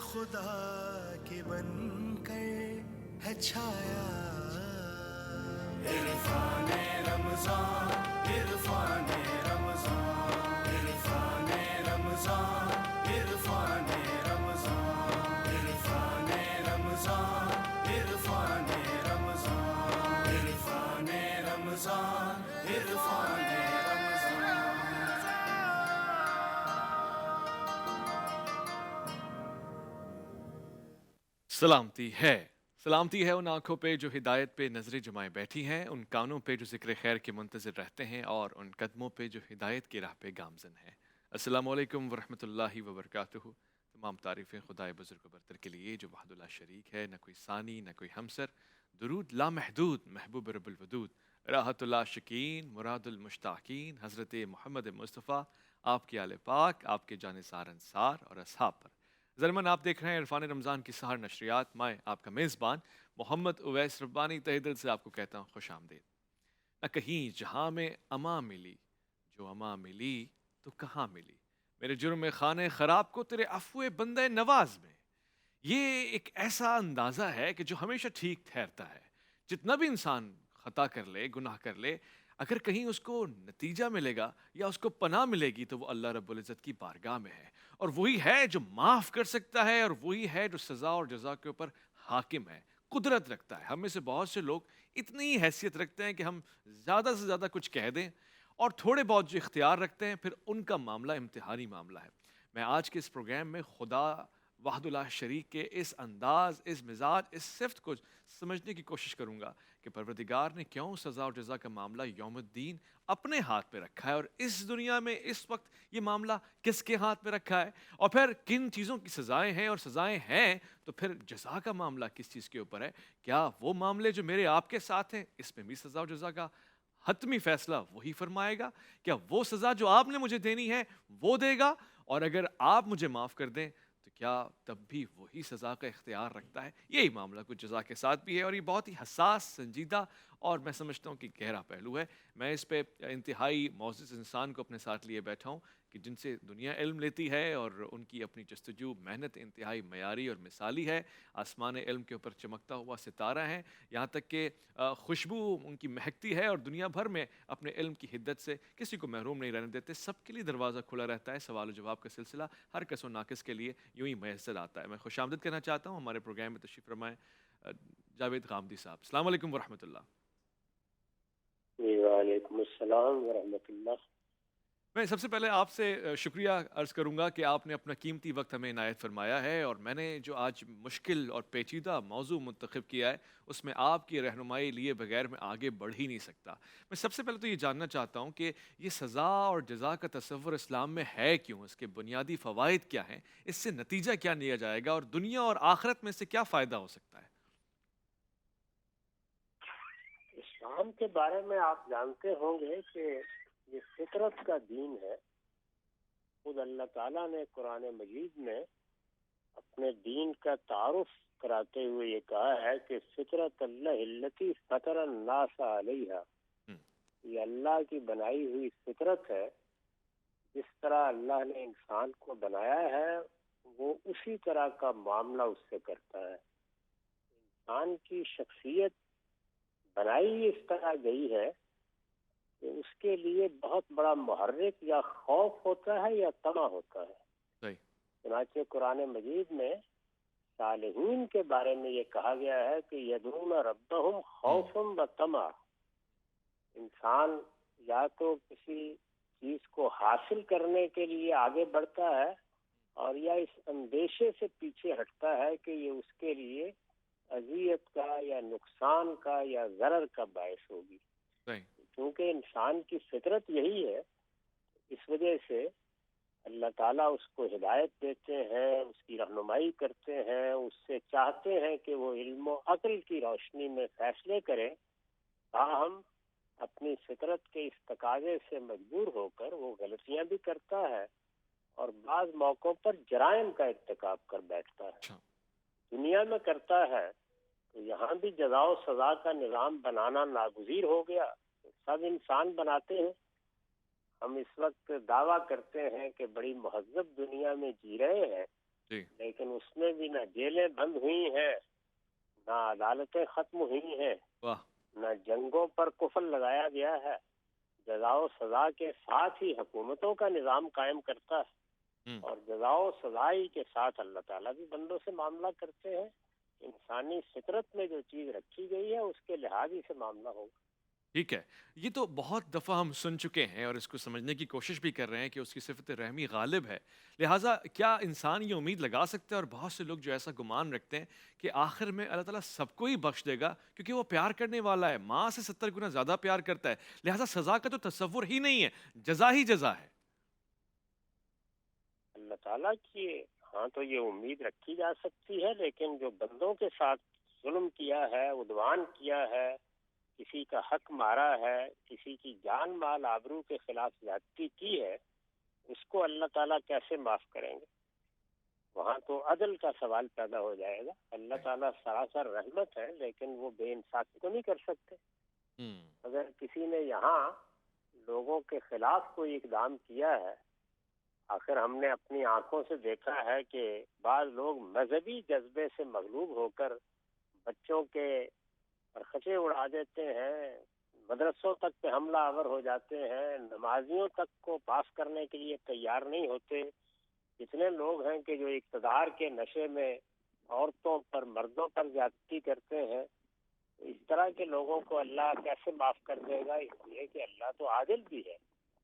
خدا کی بن کر ہے چھایا. عرفان رمضان، عرفان رمضان، عرفان رمضان، عرفان رمضان، عرفان رمضان، عرفان رمضان، عرفان رمضان، عرفان سلامتی ہے ان آنکھوں پہ جو ہدایت پہ نظریں جمائے بیٹھی ہیں، ان کانوں پہ جو ذکر خیر کے منتظر رہتے ہیں، اور ان قدموں پہ جو ہدایت کی راہ پہ گامزن ہیں. السلام علیکم ورحمۃ اللہ وبرکاتہ. تمام تعریفیں خدائے بزرگ و برتر کے لیے جو وحد اللہ شریک ہے، نہ کوئی ثانی نہ کوئی ہمسر. درود لامحدود محبوب رب الودود، راحت اللہ شکین مراد المشتاقین حضرت محمد مصطفیٰ، آپ کے آل پاک، آپ کے جانثار انصار اور اصحاب پر. ضرمن آپ دیکھ رہے ہیں عرفان رمضان کی سحر نشریات. میں آپ کا میزبان محمد اویس ربانی تہ دل سے آپ کو کہتا ہوں خوش آمدید. نہ کہیں جہاں میں اما ملی، جو اما ملی تو کہاں ملی، میرے جرم خانے خراب کو تیرے عفو بندے نواز میں. یہ ایک ایسا اندازہ ہے کہ جو ہمیشہ ٹھیک ٹھہرتا ہے. جتنا بھی انسان خطا کر لے، گناہ کر لے، اگر کہیں اس کو نتیجہ ملے گا یا اس کو پناہ ملے گی تو وہ اللہ رب العزت کی بارگاہ میں ہے. اور وہی ہے جو معاف کر سکتا ہے، اور وہی ہے جو سزا اور جزا کے اوپر حاکم ہے، قدرت رکھتا ہے. ہم میں سے بہت سے لوگ اتنی حیثیت رکھتے ہیں کہ ہم زیادہ سے زیادہ کچھ کہہ دیں، اور تھوڑے بہت جو اختیار رکھتے ہیں پھر ان کا معاملہ امتحانی معاملہ ہے. میں آج کے اس پروگرام میں خدا وحد اللہ شریک کے اس انداز، اس مزاج، اس صفت کو سمجھنے کی کوشش کروں گا کہ پروردگار نے کیوں سزا اور جزا کا معاملہ یوم الدین اپنے ہاتھ میں رکھا ہے، اور اس دنیا میں اس وقت یہ معاملہ کس کے ہاتھ میں رکھا ہے، اور پھر کن چیزوں کی سزائیں ہیں، اور سزائیں ہیں تو پھر جزا کا معاملہ کس چیز کے اوپر ہے. کیا وہ معاملے جو میرے آپ کے ساتھ ہیں اس میں بھی سزا اور جزا کا حتمی فیصلہ وہی فرمائے گا؟ کیا وہ سزا جو آپ نے مجھے دینی ہے وہ دے گا، اور اگر آپ مجھے معاف کر دیں تو کیا تب بھی وہی سزا کا اختیار رکھتا ہے؟ یہی معاملہ کچھ جزا کے ساتھ بھی ہے، اور یہ بہت ہی حساس، سنجیدہ اور میں سمجھتا ہوں کہ گہرا پہلو ہے. میں اس پہ انتہائی معزز انسان کو اپنے ساتھ لیے بیٹھا ہوں کہ جن سے دنیا علم لیتی ہے، اور ان کی اپنی جستجو محنت انتہائی معیاری اور مثالی ہے. آسمان علم کے اوپر چمکتا ہوا ستارہ ہیں، یہاں تک کہ خوشبو ان کی مہکتی ہے، اور دنیا بھر میں اپنے علم کی حدت سے کسی کو محروم نہیں رہنے دیتے. سب کے لیے دروازہ کھلا رہتا ہے. سوال و جواب کا سلسلہ ہر کس و ناقص کے لیے یوں ہی میسر آتا ہے. میں خوش آمدید کہنا چاہتا ہوں ہمارے پروگرام میں تشریف فرمائیں جاوید غامدی صاحب. السلام علیکم ورحمۃ اللہ. وعلیکم السلام ورحمۃ اللہ. میں سب سے پہلے آپ سے شکریہ عرض کروں گا کہ آپ نے اپنا قیمتی وقت ہمیں عنایت فرمایا ہے، اور میں نے جو آج مشکل اور پیچیدہ موضوع منتخب کیا ہے اس میں آپ کی رہنمائی لیے بغیر میں آگے بڑھ ہی نہیں سکتا. میں سب سے پہلے تو یہ جاننا چاہتا ہوں کہ یہ سزا اور جزا کا تصور اسلام میں ہے کیوں، اس کے بنیادی فوائد کیا ہیں، اس سے نتیجہ کیا لیا جائے گا، اور دنیا اور آخرت میں سے کیا فائدہ ہو سکتا ہے؟ اسلام کے بارے میں آپ جانتے ہوں گے کہ یہ فطرت کا دین ہے. خود اللہ تعالیٰ نے قرآن مجید میں اپنے دین کا تعارف کراتے ہوئے یہ کہا ہے کہ فطرت اللہ التی فطر الناس علیہا، یہ اللہ کی بنائی ہوئی فطرت ہے. جس طرح اللہ نے انسان کو بنایا ہے وہ اسی طرح کا معاملہ اس سے کرتا ہے. انسان کی شخصیت بنائی اس طرح گئی ہے کہ اس کے لیے بہت بڑا محرک یا خوف ہوتا ہے یا طمع ہوتا ہے. صحیح. چنانچہ قرآن مجید میں صالحین کے بارے میں یہ کہا گیا ہے کہ یدعون ربہم خوفا و طمعا. انسان یا تو کسی چیز کو حاصل کرنے کے لیے آگے بڑھتا ہے، اور یا اس اندیشے سے پیچھے ہٹتا ہے کہ یہ اس کے لیے اذیت کا یا نقصان کا یا ضرر کا باعث ہوگی. صحیح. کیونکہ انسان کی فطرت یہی ہے، اس وجہ سے اللہ تعالیٰ اس کو ہدایت دیتے ہیں، اس کی رہنمائی کرتے ہیں، اس سے چاہتے ہیں کہ وہ علم و عقل کی روشنی میں فیصلے کرے. تاہم اپنی فطرت کے اس تقاضے سے مجبور ہو کر وہ غلطیاں بھی کرتا ہے، اور بعض موقعوں پر جرائم کا ارتکاب کر بیٹھتا ہے. دنیا میں کرتا ہے تو یہاں بھی جزا و سزا کا نظام بنانا ناگزیر ہو گیا. سب انسان بناتے ہیں. ہم اس وقت دعویٰ کرتے ہیں کہ بڑی مہذب دنیا میں جی رہے ہیں، جی لیکن اس میں بھی نہ جیلیں بند ہوئی ہیں، نہ عدالتیں ختم ہوئی ہیں، واہ. نہ جنگوں پر قفل لگایا گیا ہے. جزا و سزا کے ساتھ ہی حکومتوں کا نظام قائم کرتا ہے، ہم. اور جزا و سزائی کے ساتھ اللہ تعالیٰ بھی بندوں سے معاملہ کرتے ہیں. انسانی فطرت میں جو چیز رکھی گئی ہے اس کے لحاظ ہی سے معاملہ ہوگا. ٹھیک ہے. یہ تو بہت دفعہ ہم سن چکے ہیں اور اس کو سمجھنے کی کوشش بھی کر رہے ہیں کہ اس کی صفت رحمی غالب ہے. لہٰذا کیا انسان یہ امید لگا سکتا ہے، اور بہت سے لوگ جو ایسا گمان رکھتے ہیں کہ آخر میں اللہ تعالیٰ سب کو ہی بخش دے گا کیونکہ وہ پیار کرنے والا ہے، ماں سے 70 گنا زیادہ پیار کرتا ہے، لہٰذا سزا کا تو تصور ہی نہیں ہے، جزا ہی جزا ہے. اللہ تعالیٰ کی ہاں تو یہ امید رکھی جا سکتی ہے، لیکن جو بندوں کے ساتھ ظلم کیا ہے، عدوان کیا ہے، کسی کا حق مارا ہے، کسی کی جان مال آبرو کے خلاف زیادتی کی ہے، اس کو اللہ تعالیٰ کیسے معاف کریں گے؟ وہاں تو عدل کا سوال پیدا ہو جائے گا. اللہ تعالیٰ سراسر رحمت ہے، لیکن وہ بے انصافی تو نہیں کر سکتے. ہم. اگر کسی نے یہاں لوگوں کے خلاف کوئی اقدام کیا ہے، آخر ہم نے اپنی آنکھوں سے دیکھا ہے کہ بعض لوگ مذہبی جذبے سے مغلوب ہو کر بچوں کے پرخچے اڑا دیتے ہیں، مدرسوں تک پہ حملہ آور ہو جاتے ہیں، نمازیوں تک کو پاس کرنے کے لیے تیار نہیں ہوتے. کتنے لوگ ہیں کہ جو اقتدار کے نشے میں عورتوں پر مردوں پر زیادتی کرتے ہیں. اس طرح کے لوگوں کو اللہ کیسے معاف کر دے گا؟ اس لیے کہ اللہ تو عادل بھی ہے.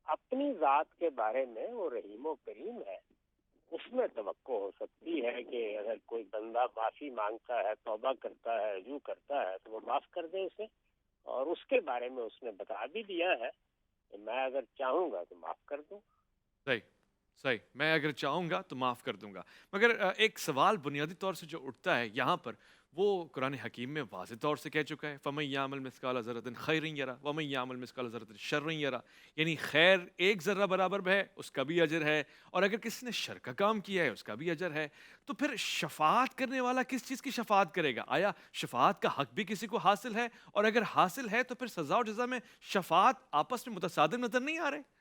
اپنی ذات کے بارے میں وہ رحیم و کریم ہے. اس میں توقع ہو سکتی ہے کہ اگر کوئی بندہ معافی مانگتا ہے، توبہ کرتا ہے، رجوع کرتا ہے تو وہ معاف کر دے اسے. اور اس کے بارے میں اس نے بتا بھی دیا ہے کہ میں اگر چاہوں گا تو معاف کر دوں. صحیح صحیح. میں اگر چاہوں گا تو معاف کر دوں گا. مگر ایک سوال بنیادی طور سے جو اٹھتا ہے یہاں پر، وہ قرآن حکیم میں واضح طور سے کہہ چکا ہے فَمَن يَعْمَلْ مِثْقَالَ ذَرَّةٍ خَيْرٍ يَرَهُ وَمَن يَعْمَلْ مِثْقَالَ ذَرَّةٍ شَرٍّ يَرَهُ. یعنی خیر ایک ذرہ برابر ہے اس کا بھی اجر ہے، اور اگر کسی نے شر کا کام کیا ہے اس کا بھی اجر ہے. تو پھر شفاعت کرنے والا کس چیز کی شفاعت کرے گا؟ آیا شفاعت کا حق بھی کسی کو حاصل ہے؟ اور اگر حاصل ہے تو پھر سزا و جزا میں شفاعت آپس میں متصادم نظر نہیں آ رہے؟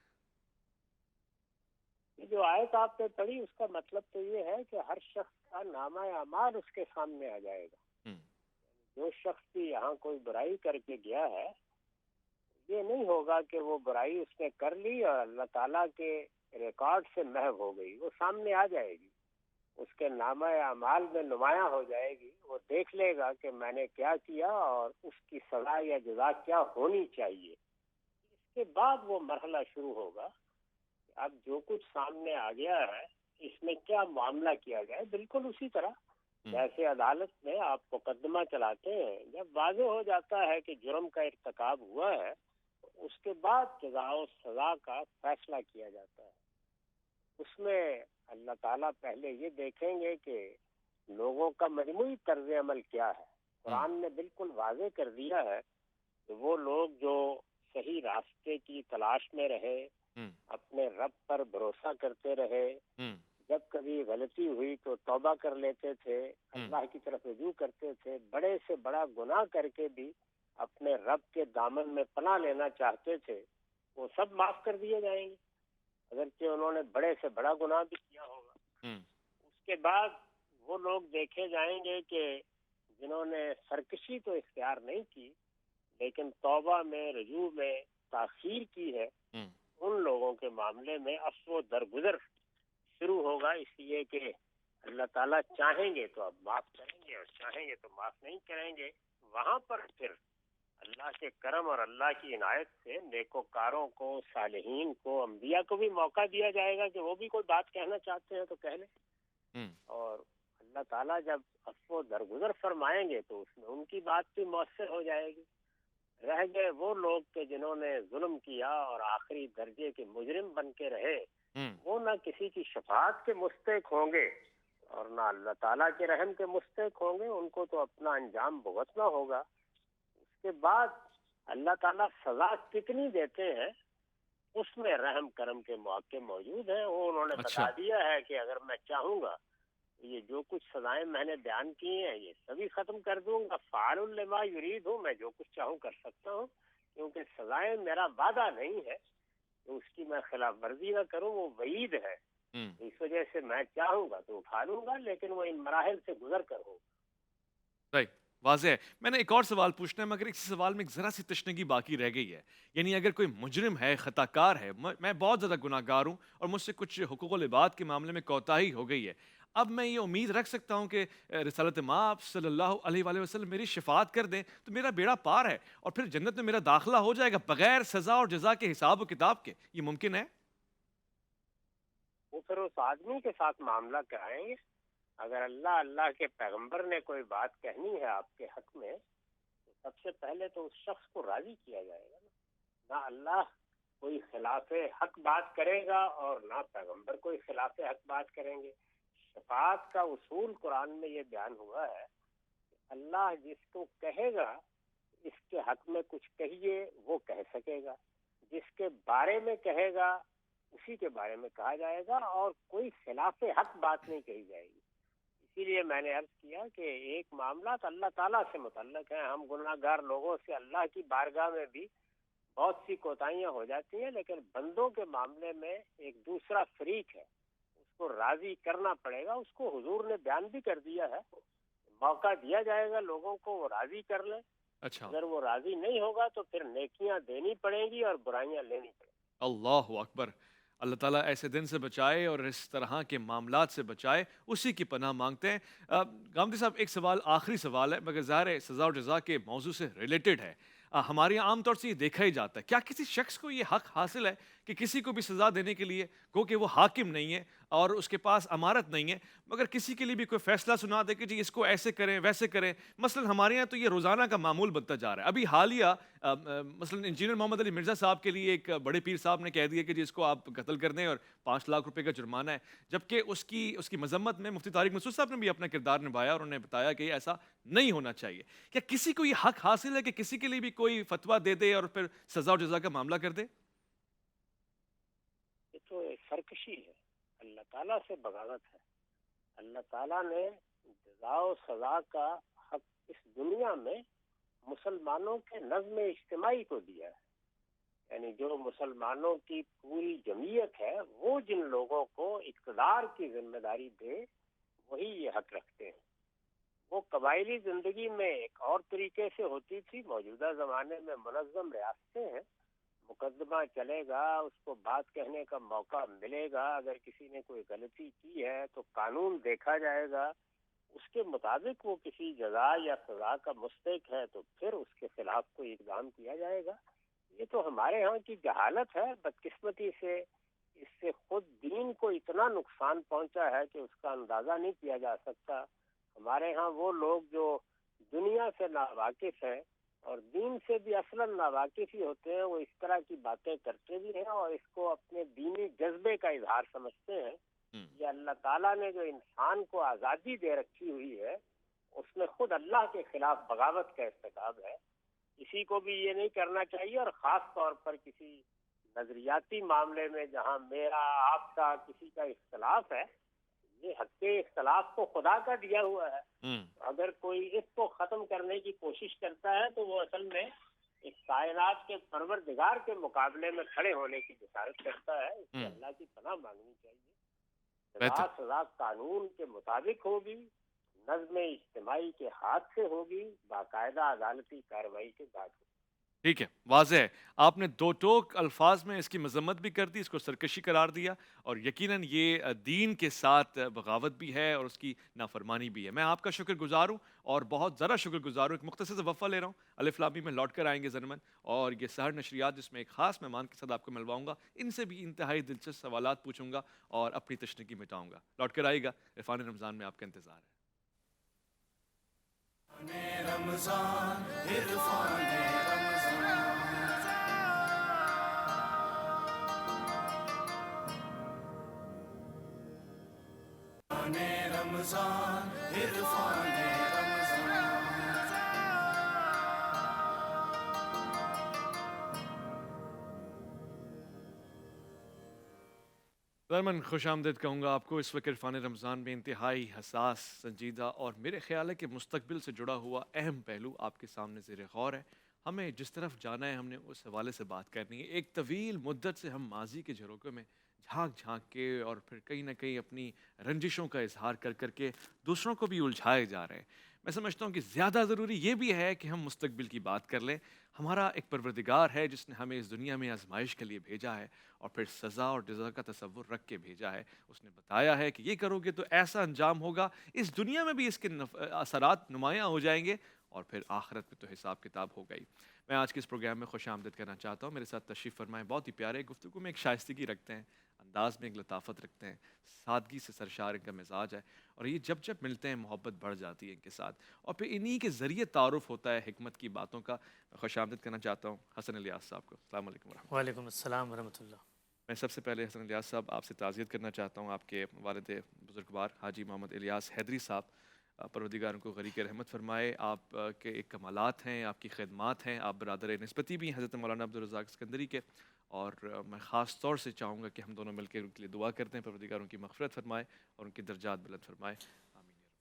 یہ جو آیت آپ نے پڑھی اس کا مطلب تو یہ ہے کہ ہر شخص کا نامہ اعمال اس کے سامنے آ جائے گا. ہم. جو شخص بھی یہاں کوئی برائی کر کے گیا ہے، یہ نہیں ہوگا کہ وہ برائی اس نے کر لی اور اللہ تعالیٰ کے ریکارڈ سے محو ہو گئی. وہ سامنے آ جائے گی، اس کے نامہ اعمال میں نمایاں ہو جائے گی. وہ دیکھ لے گا کہ میں نے کیا کیا اور اس کی سزا یا جزا کیا ہونی چاہیے. اس کے بعد وہ مرحلہ شروع ہوگا. اب جو کچھ سامنے آ گیا ہے اس میں کیا معاملہ کیا جائے. بالکل اسی طرح جیسے عدالت میں آپ مقدمہ چلاتے ہیں، جب واضح ہو جاتا ہے کہ جرم کا ارتکاب ہوا ہے اس کے بعد جزا و سزا کا فیصلہ کیا جاتا ہے. اس میں اللہ تعالیٰ پہلے یہ دیکھیں گے کہ لوگوں کا مجموعی طرز عمل کیا ہے. قرآن نے بالکل واضح کر دیا ہے کہ وہ لوگ جو صحیح راستے کی تلاش میں رہے، اپنے رب پر بھروسہ کرتے رہے، جب کبھی غلطی ہوئی تو توبہ کر لیتے تھے، اللہ کی طرف رجوع کرتے تھے، بڑے سے بڑا گناہ کر کے بھی اپنے رب کے دامن میں پناہ لینا چاہتے تھے، وہ سب معاف کر دیے جائیں گے اگرچہ انہوں نے بڑے سے بڑا گناہ بھی کیا ہوگا. اس کے بعد وہ لوگ دیکھے جائیں گے کہ جنہوں نے سرکشی تو اختیار نہیں کی لیکن توبہ میں، رجوع میں تاخیر کی ہے، ان لوگوں کے معاملے میں عفو و درگزر شروع ہوگا. اس لیے کہ اللہ تعالیٰ چاہیں گے تو اب معاف کریں گے اور چاہیں گے تو معاف نہیں کریں گے. وہاں پر پھر اللہ کے کرم اور اللہ کی عنایت سے نیکوکاروں کو، صالحین کو، انبیاء کو بھی موقع دیا جائے گا کہ وہ بھی کوئی بات کہنا چاہتے ہیں تو کہہ لیں. اور اللہ تعالیٰ جب عفو و درگزر فرمائیں گے تو اس میں ان کی بات بھی مؤثر ہو جائے گی. رہ گئے وہ لوگ کہ جنہوں نے ظلم کیا اور آخری درجے کے مجرم بن کے رہے، وہ نہ کسی کی شفاعت کے مستحق ہوں گے اور نہ اللہ تعالیٰ کے رحم کے مستحق ہوں گے. ان کو تو اپنا انجام بھگتنا ہوگا. اس کے بعد اللہ تعالیٰ سزا کتنی دیتے ہیں اس میں رحم کرم کے مواقع موجود ہیں. وہ انہوں نے بتا دیا ہے کہ اگر میں چاہوں گا یہ جو کچھ سزائیں میں نے بیان کی ہیں یہ سبھی ختم کر دوں گا. فعال لما یرید ہوں، میں جو کچھ چاہوں کر سکتا ہوں، کیونکہ سزائیں میرا وعدہ نہیں ہے کہ اس کی میں خلاف ورزی نہ کروں، وہ وعید ہے. اس وجہ سے میں چاہوں گا تو اٹھا لوں گا، لیکن وہ ان مراحل سے گزر کر ہو۔ صحیح، واضح ہے۔ میں نے ایک اور سوال پوچھنا ہے مگر اسی سوال میں ایک ذرا سی تشنگی باقی رہ گئی ہے۔ یعنی اگر کوئی مجرم ہے، خطا کار ہے، میں بہت زیادہ گناہ گار ہوں اور مجھ سے کچھ حقوق العباد کے معاملے میں کوتاہی ہو گئی ہے، اب میں یہ امید رکھ سکتا ہوں کہ رسالت مآب صلی اللہ علیہ وآلہ وسلم میری شفاعت کر دیں تو میرا بیڑا پار ہے اور پھر جنت میں میرا داخلہ ہو جائے گا بغیر سزا اور جزا کے حساب و کتاب کے؟ یہ ممکن ہے؟ وہ پھر اس آدمی کے ساتھ معاملہ کرائیں گے۔ اگر اللہ کے پیغمبر نے کوئی بات کہنی ہے آپ کے حق میں تو سب سے پہلے تو اس شخص کو راضی کیا جائے گا نہ اللہ کوئی خلاف حق بات کرے گا اور نہ پیغمبر کوئی خلاف حق بات کریں گے۔ شفاعت کا اصول قرآن میں یہ بیان ہوا ہے کہ اللہ جس کو کہے گا اس کے حق میں کچھ کہیے وہ کہہ سکے گا، جس کے بارے میں کہے گا اسی کے بارے میں کہا جائے گا، اور کوئی خلاف حق بات نہیں کہی جائے گی۔ اسی لیے میں نے عرض کیا کہ ایک معاملہ تو اللہ تعالیٰ سے متعلق ہے، ہم گناہ گار لوگوں سے اللہ کی بارگاہ میں بھی بہت سی کوتاہیاں ہو جاتی ہیں، لیکن بندوں کے معاملے میں ایک دوسرا فریق ہے، اس کو راضی کرنا پڑے گا۔ اس کو حضور نے بیان بھی کر دیا ہے، موقع دیا جائے گا لوگوں کو، وہ راضی کر لیں۔ اچھا، اگر وہ راضی نہیں ہوگا تو پھر نیکیاں دینی پڑیں گی اور برائیاں لینی پڑیں گی۔ اللہ اکبر۔ اللہ تعالیٰ ایسے دن سے بچائے اور اس طرح کے معاملات سے بچائے، اسی کی پناہ مانگتے ہیں۔ گامدی صاحب ایک سوال، آخری سوال ہے مگر ظاہر ہے سزا اور جزا کے موضوع سے ریلیٹڈ ہے۔ ہمارے یہاں عام طور سے یہ دیکھا ہی جاتا ہے، کیا کسی شخص کو یہ حق حاصل ہے کہ کسی کو بھی سزا دینے کے لیے گو کہ وہ حاکم نہیں ہے اور اس کے پاس امارت نہیں ہے، مگر کسی کے لیے بھی کوئی فیصلہ سنا دے کہ جی اس کو ایسے کریں ویسے کریں؟ مثلا ہمارے یہاں تو یہ روزانہ کا معمول بنتا جا رہا ہے۔ ابھی حالیہ مثلا انجینئر محمد علی مرزا صاحب کے لیے ایک بڑے پیر صاحب نے کہہ دیا کہ جی اس کو آپ قتل کر دیں اور 5 لاکھ روپے کا جرمانہ ہے، جبکہ اس کی مذمت میں مفتی طارق مسعود صاحب نے بھی اپنا کردار نبھایا اور انہوں نے بتایا کہ یہ ایسا نہیں ہونا چاہیے۔ کیا کسی کو یہ حق حاصل ہے کہ کسی کے لیے بھی کوئی فتویٰ دے دے اور پھر سزا اور جزا کا معاملہ کر دے؟ یہ تو ایک سرکشی ہے، اللہ تعالیٰ سے بغاوت ہے۔ اللہ تعالیٰ نے جزا و سزا کا حق اس دنیا میں مسلمانوں کے نظم اجتماعی کو دیا ہے، یعنی جو مسلمانوں کی پوری جمعیت ہے وہ جن لوگوں کو اقتدار کی ذمہ داری دے وہی یہ حق رکھتے ہیں۔ وہ قبائلی زندگی میں ایک اور طریقے سے ہوتی تھی، موجودہ زمانے میں منظم ریاستیں ہیں، مقدمہ چلے گا، اس کو بات کہنے کا موقع ملے گا، اگر کسی نے کوئی غلطی کی ہے تو قانون دیکھا جائے گا، اس کے مطابق وہ کسی جزا یا سزا کا مستحق ہے تو پھر اس کے خلاف کوئی اقدام کیا جائے گا۔ یہ تو ہمارے ہاں کی جہالت ہے، بدقسمتی سے اس سے خود دین کو اتنا نقصان پہنچا ہے کہ اس کا اندازہ نہیں کیا جا سکتا۔ ہمارے ہاں وہ لوگ جو دنیا سے ناواقف ہیں اور دین سے بھی اصلاً ناواقف ہی ہوتے ہیں، وہ اس طرح کی باتیں کرتے بھی ہیں اور اس کو اپنے دینی جذبے کا اظہار سمجھتے ہیں۔ یہ اللہ تعالیٰ نے جو انسان کو آزادی دے رکھی ہوئی ہے اس میں خود اللہ کے خلاف بغاوت کا ارتکاب ہے۔ کسی کو بھی یہ نہیں کرنا چاہیے، اور خاص طور پر کسی نظریاتی معاملے میں جہاں میرا آپ کا کسی کا اختلاف ہے، یہ حق کے اختلاف کو خدا کا دیا ہوا ہے۔ اگر کوئی اس کو ختم کرنے کی کوشش کرتا ہے تو وہ اصل میں اس کائنات کے پروردگار کے مقابلے میں کھڑے ہونے کی جسارت کرتا ہے۔ اس سے اللہ کی پناہ مانگنی چاہیے۔ سزا سزا قانون کے مطابق ہوگی، نظم اجتماعی کے ہاتھ سے ہوگی، باقاعدہ عدالتی کارروائی کے بعد ہوگی۔ ٹھیک ہے، واضح ہے۔ آپ نے دو ٹوک الفاظ میں اس کی مذمت بھی کر دی، اس کو سرکشی قرار دیا، اور یقیناً یہ دین کے ساتھ بغاوت بھی ہے اور اس کی نافرمانی بھی ہے۔ میں آپ کا شکر گزار ہوں اور بہت ذرا شکر گزار ہوں۔ ایک مختصر سے وقفہ لے رہا ہوں، الف لام میم میں لوٹ کر آئیں گے ضمن، اور یہ سحر نشریات جس میں ایک خاص مہمان کے ساتھ آپ کو ملواؤں گا، ان سے بھی انتہائی دلچسپ سوالات پوچھوں گا اور اپنی تشنگی مٹاؤں گا۔ لوٹ کر آئیے گا، عرفان رمضان میں آپ کا انتظار ہے۔ رمضان عرفان رمضان رمضان عرفان ضمن خوش آمدید کہوں گا آپ کو۔ اس وقت عرفان رمضان میں انتہائی حساس، سنجیدہ اور میرے خیال ہے کہ مستقبل سے جڑا ہوا اہم پہلو آپ کے سامنے زیر غور ہے، ہمیں جس طرف جانا ہے ہم نے اس حوالے سے بات کرنی ہے۔ ایک طویل مدت سے ہم ماضی کے جھروکوں میں جھانک جھانک کے اور پھر کہیں نہ کہیں اپنی رنجشوں کا اظہار کر کر کے دوسروں کو بھی الجھائے جا رہے ہیں۔ میں سمجھتا ہوں کہ زیادہ ضروری یہ بھی ہے کہ ہم مستقبل کی بات کر لیں۔ ہمارا ایک پروردگار ہے جس نے ہمیں اس دنیا میں آزمائش کے لیے بھیجا ہے اور پھر سزا اور جزا کا تصور رکھ کے بھیجا ہے۔ اس نے بتایا ہے کہ یہ کرو گے تو ایسا انجام ہوگا، اس دنیا میں بھی اس کے اثرات نمایاں ہو جائیں گے اور پھر آخرت میں تو حساب کتاب ہو گئی۔ میں آج کے اس پروگرام میں خوش آمدید کرنا چاہتا ہوں۔ میرے ساتھ تشریف فرمائیں، بہت ہی پیارے گفتگو میں ایک شائستگی رکھتے ہیں، انداز میں ایک لطافت رکھتے ہیں، سادگی سے سرشار ان کا مزاج ہے اور یہ جب جب ملتے ہیں محبت بڑھ جاتی ہے ان کے ساتھ اور پھر انہی کے ذریعے تعارف ہوتا ہے حکمت کی باتوں کا۔ میں خوش آمدید کرنا چاہتا ہوں حسن الیاس صاحب کو۔ السلام علیکم ورحمۃ وعلیکم السلام ورحمۃ اللہ۔ اللہ۔ میں سب سے پہلے حسن الیاس صاحب آپ سے تعزیت کرنا چاہتا ہوں، آپ کے والد بزرگوار حاجی محمد الیاس حیدری صاحب، پروردگار ان کو غریق رحمت فرمائے۔ آپ کے ایک کمالات ہیں، آپ کی خدمات ہیں، آپ برادر نسبتی بھی ہیں حضرت مولانا عبدالرزاق اسکندری کے، اور میں خاص طور سے چاہوں گا کہ ہم دونوں مل کے ان کے لیے دعا کرتے ہیں، پروردگار ان کی مغفرت فرمائے اور ان کے درجات بلند فرمائے، آمین یا رب۔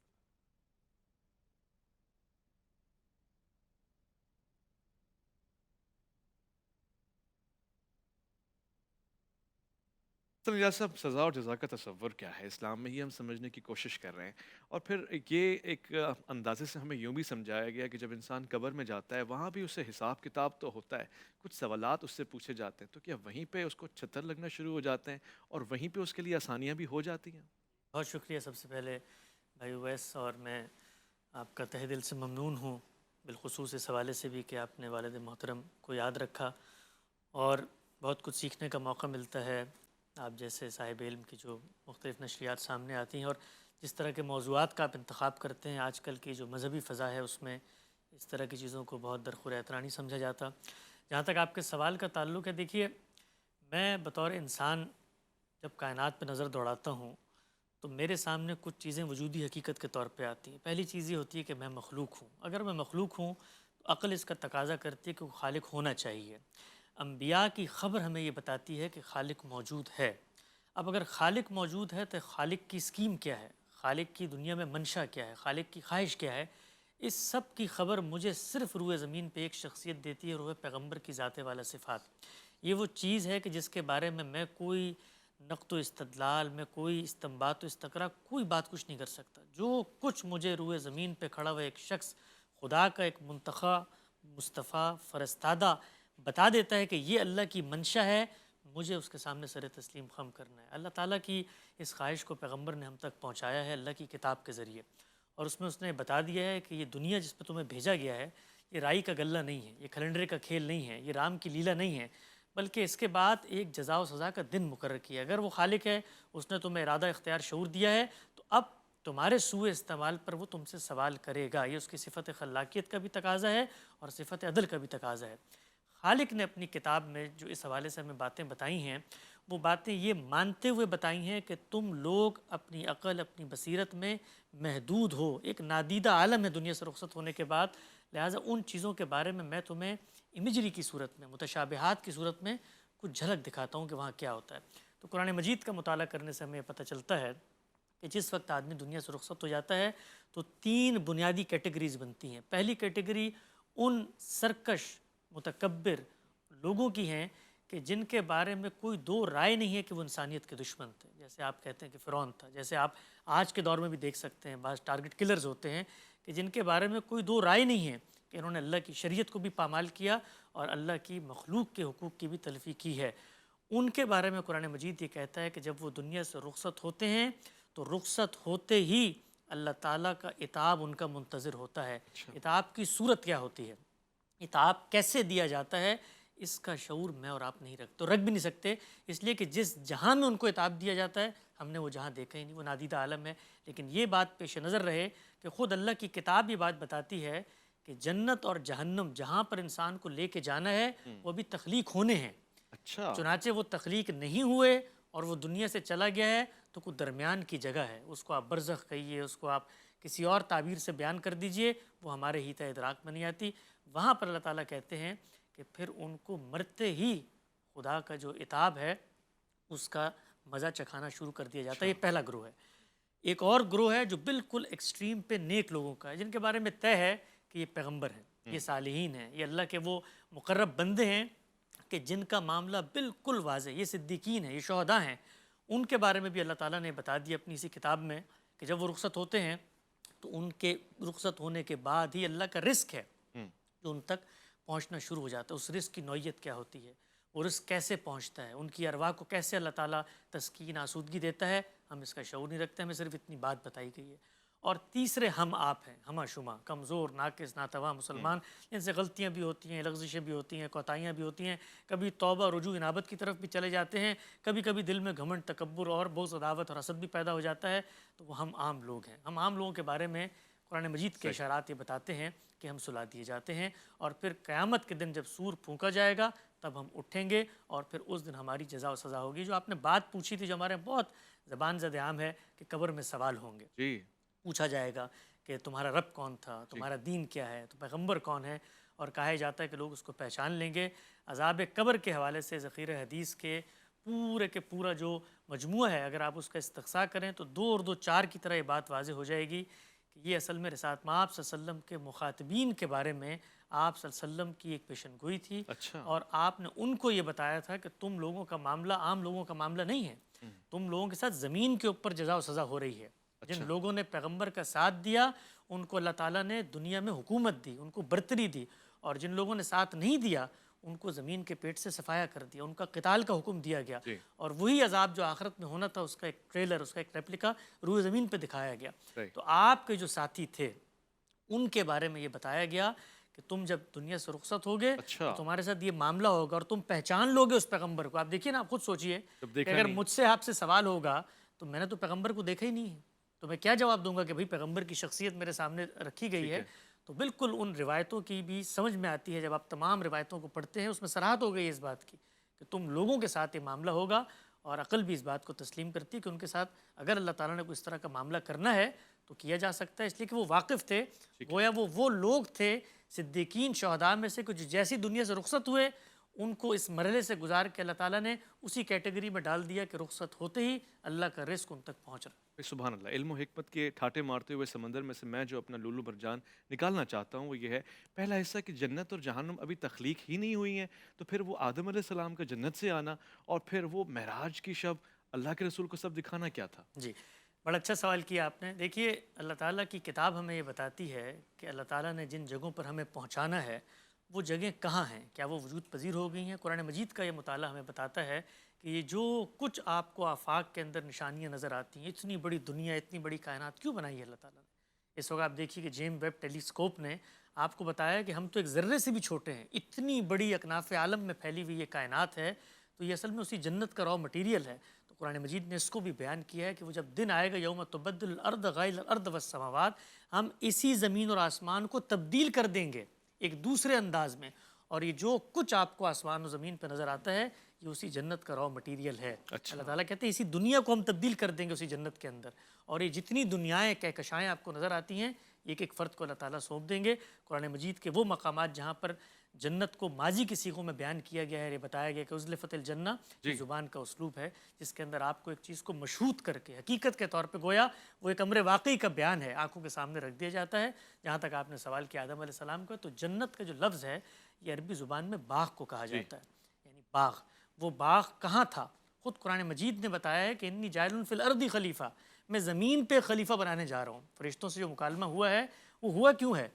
حسن الیاس صاحب، سزا اور جزا کا تصور کیا ہے اسلام میں، یہ ہم سمجھنے کی کوشش کر رہے ہیں، اور پھر یہ ایک اندازے سے ہمیں یوں بھی سمجھایا گیا کہ جب انسان قبر میں جاتا ہے وہاں بھی اسے حساب کتاب تو ہوتا ہے، کچھ سوالات اس سے پوچھے جاتے ہیں، تو کیا وہیں پہ اس کو چھتر لگنا شروع ہو جاتے ہیں اور وہیں پہ اس کے لیے آسانیاں بھی ہو جاتی ہیں؟ بہت شکریہ سب سے پہلے بھائی اویس، اور میں آپ کا تہہ دل سے ممنون ہوں، بالخصوص اس حوالے سے بھی کہ آپ نے والد محترم کو یاد رکھا اور بہت کچھ سیکھنے کا موقع ملتا ہے آپ جیسے صاحب علم کی جو مختلف نشریات سامنے آتی ہیں، اور جس طرح کے موضوعات کا آپ انتخاب کرتے ہیں۔ آج کل کی جو مذہبی فضا ہے اس میں اس طرح کی چیزوں کو بہت درخور اعتراض نہیں سمجھا جاتا۔ جہاں تک آپ کے سوال کا تعلق ہے، دیکھیے میں بطور انسان جب کائنات پہ نظر دوڑاتا ہوں تو میرے سامنے کچھ چیزیں وجودی حقیقت کے طور پہ آتی ہیں۔ پہلی چیز یہ ہوتی ہے کہ میں مخلوق ہوں۔ اگر میں مخلوق ہوں تو عقل اس کا تقاضا کرتی ہے کہ وہ خالق ہونا چاہیے۔ انبیاء کی خبر ہمیں یہ بتاتی ہے کہ خالق موجود ہے۔ اب اگر خالق موجود ہے تو خالق کی اسکیم کیا ہے، خالق کی دنیا میں منشا کیا ہے، خالق کی خواہش کیا ہے، اس سب کی خبر مجھے صرف روح زمین پہ ایک شخصیت دیتی ہے، روح پیغمبر کی ذات والا صفات۔ یہ وہ چیز ہے کہ جس کے بارے میں کوئی نقد و استدلال، میں کوئی استنباط و استقرا، کوئی بات کچھ نہیں کر سکتا۔ جو کچھ مجھے روح زمین پہ کھڑا ہوا ایک شخص، خدا کا ایک منتخب مصطفیٰ فرستادہ بتا دیتا ہے کہ یہ اللہ کی منشا ہے، مجھے اس کے سامنے سر تسلیم خم کرنا ہے۔ اللہ تعالیٰ کی اس خواہش کو پیغمبر نے ہم تک پہنچایا ہے اللہ کی کتاب کے ذریعے، اور اس میں اس نے بتا دیا ہے کہ یہ دنیا جس پہ تمہیں بھیجا گیا ہے یہ رائی کا غلہ نہیں ہے، یہ کیلنڈر کا کھیل نہیں ہے، یہ رام کی لیلا نہیں ہے، بلکہ اس کے بعد ایک جزا و سزا کا دن مقرر کیا۔ اگر وہ خالق ہے، اس نے تمہیں ارادہ اختیار شعور دیا ہے، تو اب تمہارے سوء استعمال پر وہ تم سے سوال کرے گا۔ یہ اس کی صفت خلاقیت کا بھی تقاضا ہے اور صفت عدل کا بھی تقاضا ہے۔ خالق نے اپنی کتاب میں جو اس حوالے سے ہمیں باتیں بتائی ہیں، وہ باتیں یہ مانتے ہوئے بتائی ہیں کہ تم لوگ اپنی عقل، اپنی بصیرت میں محدود ہو، ایک نادیدہ عالم ہے دنیا سے رخصت ہونے کے بعد، لہٰذا ان چیزوں کے بارے میں تمہیں امیجری کی صورت میں، متشابہات کی صورت میں کچھ جھلک دکھاتا ہوں کہ وہاں کیا ہوتا ہے۔ تو قرآن مجید کا مطالعہ کرنے سے ہمیں پتہ چلتا ہے کہ جس وقت آدمی دنیا سے رخصت ہو جاتا ہے تو 3 بنیادی کیٹیگریز بنتی ہیں۔ پہلی کیٹیگری ان سرکش متکبر لوگوں کی ہیں کہ جن کے بارے میں کوئی دو رائے نہیں ہے کہ وہ انسانیت کے دشمن تھے، جیسے آپ کہتے ہیں کہ فرعون تھا، جیسے آپ آج کے دور میں بھی دیکھ سکتے ہیں بعض ٹارگٹ کلرز ہوتے ہیں کہ جن کے بارے میں کوئی دو رائے نہیں ہے کہ انہوں نے اللہ کی شریعت کو بھی پامال کیا اور اللہ کی مخلوق کے حقوق کی بھی تلفی کی ہے۔ ان کے بارے میں قرآن مجید یہ کہتا ہے کہ جب وہ دنیا سے رخصت ہوتے ہیں تو رخصت ہوتے ہی اللہ تعالیٰ کا عتاب ان کا منتظر ہوتا ہے۔ عتاب کی صورت کیا ہوتی ہے، عتاب کیسے دیا جاتا ہے، اس کا شعور میں اور آپ نہیں رکھتے، رکھ بھی نہیں سکتے، اس لیے کہ جس جہاں میں ان کو عتاب دیا جاتا ہے ہم نے وہ جہاں دیکھا ہی نہیں، وہ نادیدہ عالم ہے۔ لیکن یہ بات پیش نظر رہے کہ خود اللہ کی کتاب یہ بات بتاتی ہے کہ جنت اور جہنم جہاں پر انسان کو لے کے جانا ہے وہ بھی تخلیق ہونے ہیں۔ اچھا، چنانچہ وہ تخلیق نہیں ہوئے اور وہ دنیا سے چلا گیا ہے تو کوئی درمیان کی جگہ ہے، اس کو آپ برزخ کہیے، اس کو آپ کسی اور تعبیر سے بیان کر دیجئے، وہ ہمارے ہیتا ادراک میں نہیں آتی۔ وہاں پر اللہ تعالیٰ کہتے ہیں کہ پھر ان کو مرتے ہی خدا کا جو عتاب ہے اس کا مزہ چکھانا شروع کر دیا جاتا ہے۔ یہ پہلا گروہ ہے۔ ایک اور گروہ ہے جو بالکل ایکسٹریم پہ نیک لوگوں کا ہے، جن کے بارے میں طے ہے کہ یہ پیغمبر ہیں، یہ صالحین ہیں، یہ اللہ کے وہ مقرب بندے ہیں کہ جن کا معاملہ بالکل واضح، یہ صدیقین ہیں، یہ شہداء ہیں. ان کے بارے میں بھی اللہ تعالیٰ نے بتا دیا اپنی اسی کتاب میں کہ جب وہ رخصت ہوتے ہیں تو ان کے رخصت ہونے کے بعد ہی اللہ کا رزق ہے جو ان تک پہنچنا شروع ہو جاتا ہے. اس رزق کی نوعیت کیا ہوتی ہے، وہ رزق کیسے پہنچتا ہے، ان کی ارواح کو کیسے اللہ تعالیٰ تسکین آسودگی دیتا ہے، ہم اس کا شعور نہیں رکھتے. ہمیں صرف اتنی بات بتائی گئی ہے. اور تیسرے ہم آپ ہیں، ہمہ شمہ، کمزور، ناقص، ناتواں مسلمان، جن سے غلطیاں بھی ہوتی ہیں، لغزشیں بھی ہوتی ہیں، کوتاہیاں بھی ہوتی ہیں، کبھی توبہ رجوع انابت کی طرف بھی چلے جاتے ہیں، کبھی کبھی دل میں گھمنڈ، تکبر اور بغض، عداوت اور حسد بھی پیدا ہو جاتا ہے. تو وہ ہم عام لوگ ہیں. ہم عام لوگوں کے بارے میں قرآن مجید کے اشارات یہ بتاتے ہیں کہ ہم سلا دیے جاتے ہیں، اور پھر قیامت کے دن جب سور پھونکا جائے گا تب ہم اٹھیں گے، اور پھر اس دن ہماری جزا و سزا ہوگی. جو آپ نے بات پوچھی تھی جو ہمارے بہت زبان زد عام ہے کہ قبر میں سوال ہوں گے، جی پوچھا جائے گا کہ تمہارا رب کون تھا، تمہارا دین کیا ہے، تو پیغمبر کون ہے، اور کہا جاتا ہے کہ لوگ اس کو پہچان لیں گے. عذاب قبر کے حوالے سے ذخیرہ حدیث کے پورا جو مجموعہ ہے، اگر آپ اس کا استقصاء کریں تو 2 اور 2 4 کی طرح یہ بات واضح ہو جائے گی کہ یہ اصل میں رسالت مآب صلی اللہ علیہ وسلم کے مخاطبین کے بارے میں آپ صلی اللہ علیہ وسلم کی ایک پیشن گوئی تھی. اچھا. اور آپ نے ان کو یہ بتایا تھا کہ تم لوگوں کا معاملہ عام لوگوں کا معاملہ نہیں ہے، تم لوگوں کے ساتھ زمین کے اوپر جزا و سزا ہو رہی ہے. جن لوگوں نے پیغمبر کا ساتھ دیا ان کو اللہ تعالیٰ نے دنیا میں حکومت دی، ان کو برتری دی، اور جن لوگوں نے ساتھ نہیں دیا ان کو زمین کے پیٹ سے صفایا کر دیا، ان کا قتال کا حکم دیا گیا. اور وہی عذاب جو آخرت میں ہونا تھا اس کا ایک ٹریلر، اس کا ایک ریپلیکا روئے زمین پہ دکھایا گیا. تو آپ کے جو ساتھی تھے ان کے بارے میں یہ بتایا گیا کہ تم جب دنیا سے رخصت ہوگے تو تمہارے ساتھ یہ معاملہ ہوگا اور تم پہچان لوگے اس پیغمبر کو. آپ دیکھیے نا، آپ خود سوچئے کہ اگر مجھ سے آپ سے سوال ہوگا تو میں نے تو پیغمبر کو دیکھا ہی نہیں ہے، تو میں کیا جواب دوں گا کہ بھئی پیغمبر کی شخصیت میرے سامنے رکھی گئی ہے. تو بالکل ان روایتوں کی بھی سمجھ میں آتی ہے، جب آپ تمام روایتوں کو پڑھتے ہیں اس میں صراحت ہو گئی ہے اس بات کی کہ تم لوگوں کے ساتھ یہ معاملہ ہوگا. اور عقل بھی اس بات کو تسلیم کرتی ہے کہ ان کے ساتھ اگر اللہ تعالیٰ نے کوئی اس طرح کا معاملہ کرنا ہے تو کیا جا سکتا ہے، اس لیے کہ وہ واقف تھے. گویا وہ لوگ تھے صدیقین شہداء میں سے کہ جو جیسی دنیا سے رخصت ہوئے ان کو اس مرحلے سے گزار کے اللہ تعالیٰ نے اسی کیٹیگری میں ڈال دیا کہ رخصت ہوتے ہی اللہ کا رزق ان تک پہنچ رہا. سبحان اللہ. علم و حکمت کے ٹھاٹے مارتے ہوئے سمندر میں سے میں جو اپنا لولو مرجان نکالنا چاہتا ہوں وہ یہ ہے، پہلا حصہ کہ جنت اور جہنم ابھی تخلیق ہی نہیں ہوئی ہیں، تو پھر وہ آدم علیہ السلام کا جنت سے آنا اور پھر وہ معراج کی شب اللہ کے رسول کو سب دکھانا کیا تھا؟ جی بڑا اچھا سوال کیا آپ نے. دیکھیے اللہ تعالیٰ کی کتاب ہمیں یہ بتاتی ہے کہ اللہ تعالیٰ نے جن جگہوں پر ہمیں پہنچانا ہے وہ جگہیں کہاں ہیں، کیا وہ وجود پذیر ہو گئی ہیں. قرآن مجید کا یہ مطالعہ ہمیں بتاتا ہے کہ یہ جو کچھ آپ کو آفاق کے اندر نشانیاں نظر آتی ہیں، اتنی بڑی دنیا، اتنی بڑی کائنات کیوں بنائی ہے اللہ تعالیٰ نے. اس وقت آپ دیکھیے کہ جیم ویب ٹیلیسکوپ نے آپ کو بتایا کہ ہم تو ایک ذرے سے بھی چھوٹے ہیں، اتنی بڑی اکناف عالم میں پھیلی ہوئی یہ کائنات ہے. تو یہ اصل میں اسی جنت کا را مٹیریل ہے. تو قرآن مجید نے اس کو بھی بیان کیا ہے کہ وہ جب دن آئے گا یوم تبدل الارض غیر الارض والسماوات، ہم اسی زمین اور آسمان کو تبدیل کر دیں گے ایک دوسرے انداز میں. اور یہ جو کچھ آپ کو آسمان و زمین پہ نظر آتا ہے یہ اسی جنت کا را مٹیریل ہے. اللہ تعالیٰ کہتے ہیں اسی دنیا کو ہم تبدیل کر دیں گے اسی جنت کے اندر. اور یہ جتنی دنیایں کہکشائیں آپ کو نظر آتی ہیں ایک ایک فرد کو اللہ تعالیٰ سونپ دیں گے. قرآن مجید کے وہ مقامات جہاں پر جنت کو ماضی کی صیغوں میں بیان کیا گیا ہے، یہ بتایا گیا کہ ازلفت الجنہ یہ زبان کا اسلوب ہے جس کے اندر آپ کو ایک چیز کو مشہود کر کے حقیقت کے طور پہ گویا وہ ایک امر واقعی کا بیان ہے آنکھوں کے سامنے رکھ دیا جاتا ہے. جہاں تک آپ نے سوال کیا آدم علیہ السلام کا، تو جنت کا جو لفظ ہے یہ عربی زبان میں باغ کو کہا جاتا ہے، یعنی باغ. وہ باغ کہاں تھا؟ خود قرآن مجید نے بتایا ہے کہ انی جاعل فی الارض خلیفہ، میں زمین پہ خلیفہ بنانے جا رہا ہوں. فرشتوں سے جو مکالمہ ہوا ہے وہ ہوا کیوں ہے؟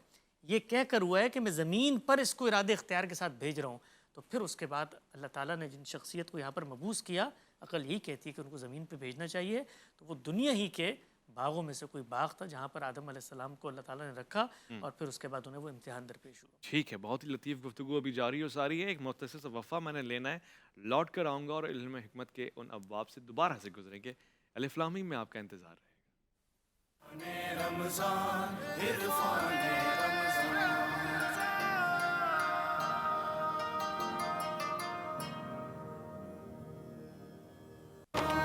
یہ کہہ کر ہوا ہے کہ میں زمین پر اس کو ارادے اختیار کے ساتھ بھیج رہا ہوں. تو پھر اس کے بعد اللہ تعالیٰ نے جن شخصیت کو یہاں پر مبعوث کیا، عقل یہی کہتی ہے کہ ان کو زمین پہ بھیجنا چاہیے. تو وہ دنیا ہی کے باغوں میں سے کوئی باغ تھا جہاں پر آدم علیہ السلام کو اللہ تعالیٰ نے رکھا اور پھر اس کے بعد انہیں وہ امتحان درپیش ہوا. ٹھیک ہے، بہت ہی لطیف گفتگو ابھی جاری ہو ساری ہے. ایک مختصر سا وقفہ میں نے لینا ہے، لوٹ کر آؤں گا اور علم حکمت کے ان ابواب سے دوبارہ سے گزریں گے. الف لام میم میں آپ کا انتظار رہے گا. رمضان عرفان رمضان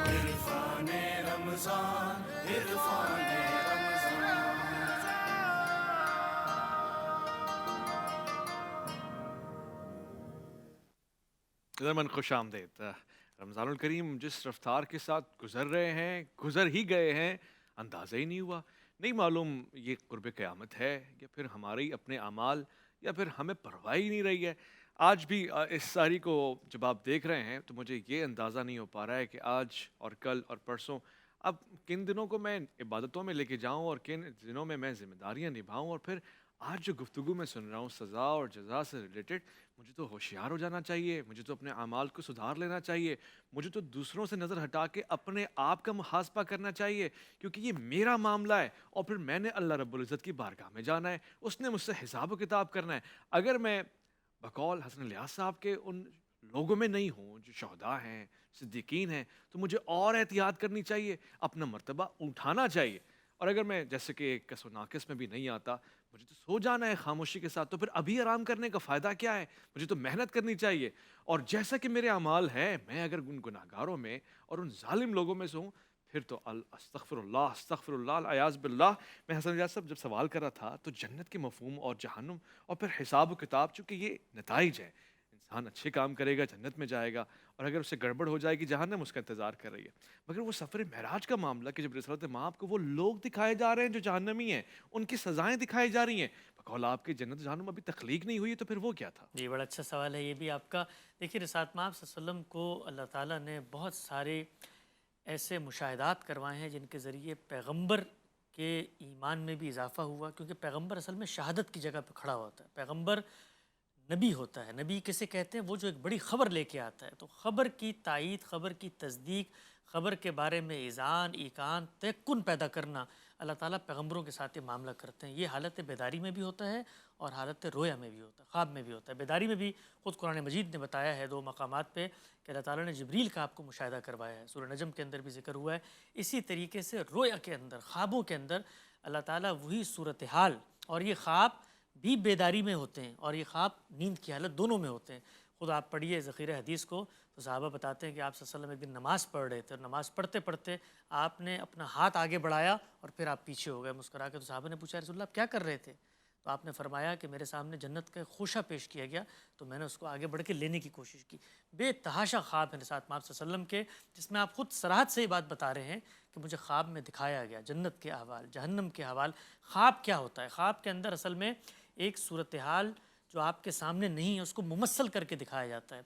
عرفان رمضان عرفان رمضان من خوش آمدید. رمضان الکریم جس رفتار کے ساتھ گزر رہے ہیں، گزر ہی گئے ہیں، اندازہ ہی نہیں ہوا. نہیں معلوم یہ قرب قیامت ہے یا پھر ہماری اپنے اعمال یا پھر ہمیں پرواہ ہی نہیں رہی ہے؟ آج بھی اس ساری کو جب آپ دیکھ رہے ہیں تو مجھے یہ اندازہ نہیں ہو پا رہا ہے کہ آج اور کل اور پرسوں اب کن دنوں کو میں عبادتوں میں لے کے جاؤں اور کن دنوں میں ذمہ داریاں نبھاؤں، اور پھر آج جو گفتگو میں سن رہا ہوں سزا اور جزا سے ریلیٹڈ، مجھے تو ہوشیار ہو جانا چاہیے، مجھے تو اپنے اعمال کو سدھار لینا چاہیے، مجھے تو دوسروں سے نظر ہٹا کے اپنے آپ کا محاسبہ کرنا چاہیے، کیونکہ یہ میرا معاملہ ہے اور پھر میں نے اللہ رب العزت کی بارگاہ میں جانا ہے، اس نے مجھ سے حساب و کتاب کرنا ہے۔ اگر میں بقول حسن الیاس صاحب کے ان لوگوں میں نہیں ہوں جو شہداء ہیں، صدیقین ہیں، تو مجھے اور احتیاط کرنی چاہیے، اپنا مرتبہ اٹھانا چاہیے۔ اور اگر میں جیسے کہ کس و ناقص میں بھی نہیں آتا، مجھے تو سو جانا ہے خاموشی کے ساتھ، تو پھر ابھی آرام کرنے کا فائدہ کیا ہے؟ مجھے تو محنت کرنی چاہیے، اور جیسا کہ میرے اعمال ہیں، میں اگر ان گناہ گاروں میں اور ان ظالم لوگوں میں سے ہوں، پھر تو استغفر اللہ العیاذ باللہ۔ میں حسن الیاس صاحب جب سوال کر رہا تھا تو جنت کے مفہوم اور جہنم اور پھر حساب و کتاب، چونکہ یہ نتائج ہے، انسان اچھے کام کرے گا جنت میں جائے گا، اور اگر اس سے گڑبڑ ہو جائے گی جہنم اس کا انتظار کر رہی ہے۔ مگر وہ سفر معراج کا معاملہ کہ جب رسالت مآب کو وہ لوگ دکھائے جا رہے ہیں جو جہنمی ہیں، ان کی سزائیں دکھائی جا رہی ہیں، بقول آپ کی جنت جہنم ابھی تخلیق نہیں ہوئی، تو پھر وہ کیا تھا؟ جی بڑا اچھا سوال ہے یہ بھی آپ کا۔ دیکھیے رسالت مآب صلی اللہ علیہ وسلم کو اللہ تعالیٰ نے بہت سارے ایسے مشاہدات کروائے ہیں جن کے ذریعے پیغمبر کے ایمان میں بھی اضافہ ہوا، کیونکہ پیغمبر اصل میں شہادت کی جگہ پہ کھڑا ہوتا ہے۔ پیغمبر نبی ہوتا ہے، نبی کسے کہتے ہیں؟ وہ جو ایک بڑی خبر لے کے آتا ہے، تو خبر کی تائید، خبر کی تصدیق، خبر کے بارے میں اذعان، ایقان، تیقن پیدا کرنا، اللہ تعالیٰ پیغمبروں کے ساتھ یہ معاملہ کرتے ہیں۔ یہ حالت بیداری میں بھی ہوتا ہے اور حالت رویا میں بھی ہوتا ہے، خواب میں بھی ہوتا ہے۔ بیداری میں بھی خود قرآن مجید نے بتایا ہے 2 مقامات پہ کہ اللہ تعالیٰ نے جبریل کا آپ کو مشاہدہ کروایا ہے، سورہ نجم کے اندر بھی ذکر ہوا ہے۔ اسی طریقے سے رویا کے اندر، خوابوں کے اندر اللہ تعالیٰ وہی صورتحال، اور یہ خواب بھی بیداری میں ہوتے ہیں اور یہ خواب نیند کی حالت دونوں میں ہوتے ہیں۔ خود آپ پڑھیے ذخیرہ حدیث کو، تو صحابہ بتاتے ہیں کہ آپ صلی اللہ علیہ وسلم ایک دن نماز پڑھ رہے تھے، اور نماز پڑھتے پڑھتے آپ نے اپنا ہاتھ آگے بڑھایا اور پھر آپ پیچھے ہو گئے مسکرا کے۔ تو صحابہ نے پوچھا رسول اللہ آپ کیا کر رہے تھے؟ تو آپ نے فرمایا کہ میرے سامنے جنت کا خوشہ پیش کیا گیا تو میں نے اس کو آگے بڑھ کے لینے کی کوشش کی۔ بے تحاشا خواب ہیں ساتھ مآب صلی اللہ علیہ وسلم کے، جس میں آپ خود صراحت سے یہ بات بتا رہے ہیں کہ مجھے خواب میں دکھایا گیا جنت کے احوال، جہنم کے احوال۔ خواب کیا ہوتا ہے؟ خواب کے اندر اصل میں ایک صورتحال جو آپ کے سامنے نہیں ہے اس کو ممثل کر کے دکھایا جاتا ہے۔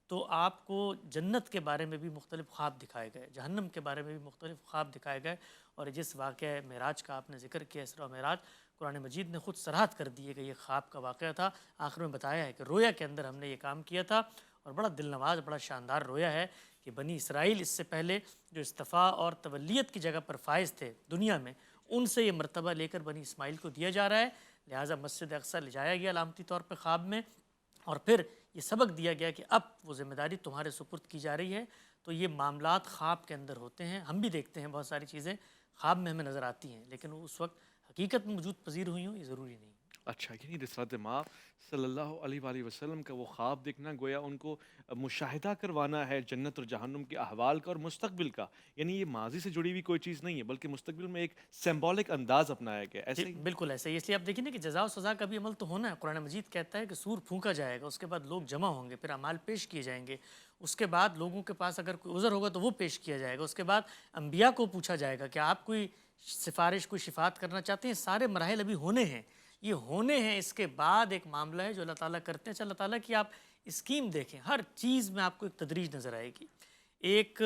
تو آپ کو جنت کے بارے میں بھی مختلف خواب دکھائے گئے، جہنم کے بارے میں بھی مختلف خواب دکھائے گئے، اور جس واقعہ معراج کا آپ نے ذکر کیا، اسراء و معراج، قرآن مجید نے خود صراحت کر دی ہے کہ یہ خواب کا واقعہ تھا۔ آخر میں بتایا ہے کہ رویا کے اندر ہم نے یہ کام کیا تھا، اور بڑا دل نواز، بڑا شاندار رویا ہے کہ بنی اسرائیل اس سے پہلے جو استفاء اور تولیت کی جگہ پر فائز تھے دنیا میں، ان سے یہ مرتبہ لے کر بنی اسماعیل کو دیا جا رہا ہے، لہٰذا مسجد اقصیٰ لے جایا گیا علامتی طور پہ خواب میں، اور پھر یہ سبق دیا گیا کہ اب وہ ذمہ داری تمہارے سپرد کی جا رہی ہے۔ تو یہ معاملات خواب کے اندر ہوتے ہیں، ہم بھی دیکھتے ہیں بہت ساری چیزیں خواب میں ہمیں نظر آتی ہیں، لیکن وہ اس وقت حقیقت میں وجود پذیر ہوئی ہوں یہ ضروری نہیں۔ اچھا، یعنی رسالت مآب صلی اللہ علیہ وآلہ وسلم کا وہ خواب دیکھنا گویا ان کو مشاہدہ کروانا ہے جنت اور جہنم کے احوال کا اور مستقبل کا، یعنی یہ ماضی سے جڑی ہوئی کوئی چیز نہیں ہے بلکہ مستقبل میں ایک سمبولک انداز اپنایا گیا، ایسے ہی؟ بالکل ایسے ہی، اس لیے آپ دیکھیں نا کہ جزا و سزا کا بھی عمل تو ہونا ہے۔ قرآن مجید کہتا ہے کہ سور پھونکا جائے گا، اس کے بعد لوگ جمع ہوں گے، پھر اعمال پیش کیے جائیں گے، اس کے بعد لوگوں کے پاس اگر کوئی عذر ہوگا تو وہ پیش کیا جائے گا، اس کے بعد انبیاء کو پوچھا جائے گا کہ آپ کوئی سفارش، کوئی شفاعت کرنا چاہتے ہیں؟ سارے مراحل ابھی ہونے ہیں، یہ ہونے ہیں۔ اس کے بعد ایک معاملہ ہے جو اللہ تعالیٰ کرتے ہیں۔ اچھا، اللہ تعالیٰ کی آپ اسکیم دیکھیں، ہر چیز میں آپ کو ایک تدریج نظر آئے گی، ایک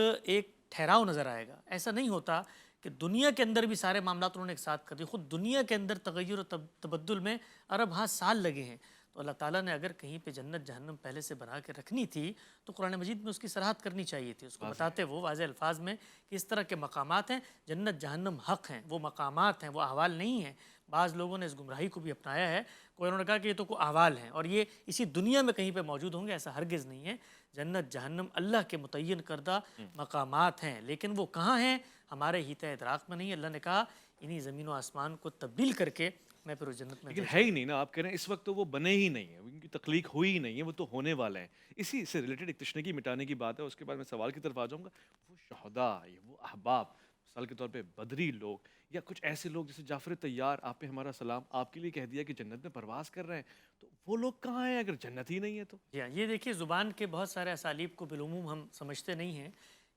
ٹھہراؤ نظر آئے گا۔ ایسا نہیں ہوتا کہ دنیا کے اندر بھی سارے معاملات انہوں نے ایک ساتھ کر دیے، خود دنیا کے اندر تغیر و تبدل میں ارب ہاں سال لگے ہیں۔ تو اللہ تعالیٰ نے اگر کہیں پہ جنت جہنم پہلے سے بنا کے رکھنی تھی تو قرآن مجید میں اس کی صراحت کرنی چاہیے تھی، اس کو بتاتے وہ واضح الفاظ میں کہ اس طرح کے مقامات ہیں، جنت جہنم حق ہیں، وہ مقامات ہیں، وہ احوال نہیں ہیں۔ بعض لوگوں نے اس گمراہی کو بھی اپنایا ہے، کوئی انہوں نے کہا کہ یہ تو کوئی احوال ہیں اور یہ اسی دنیا میں کہیں پہ موجود ہوں گے، ایسا ہرگز نہیں ہے۔ جنت جہنم اللہ کے متعین کردہ مقامات ہیں، لیکن وہ کہاں ہیں ہمارے ہیتہ ادراک میں نہیں ہے۔ اللہ نے کہا انہی زمین و آسمان کو تبدیل کر کے میں پھر اس جنت میں لیکن ہے ہی نہیں نا، آپ کہہ رہے ہیں اس وقت تو وہ بنے ہی نہیں ہیں، ان کی تخلیق ہوئی ہی نہیں ہے، وہ تو ہونے والے ہیں۔ اسی سے ریلیٹڈ ایک تشنگی مٹانے کی بات ہے، اس کے بعد میں سوال کی طرف آ جاؤں گا۔ وہ شہداء، وہ احباب، مثال کے طور پہ بدری لوگ یا کچھ ایسے لوگ جیسے جعفر طیار، آپ پہ ہمارا سلام، آپ کے لیے کہہ دیا کہ جنت میں پرواز کر رہے ہیں، تو وہ لوگ کہاں ہیں اگر جنت ہی نہیں ہے تو؟ یہ دیکھیے زبان کے بہت سارے اسالیب کو بالعموم ہم سمجھتے نہیں ہیں۔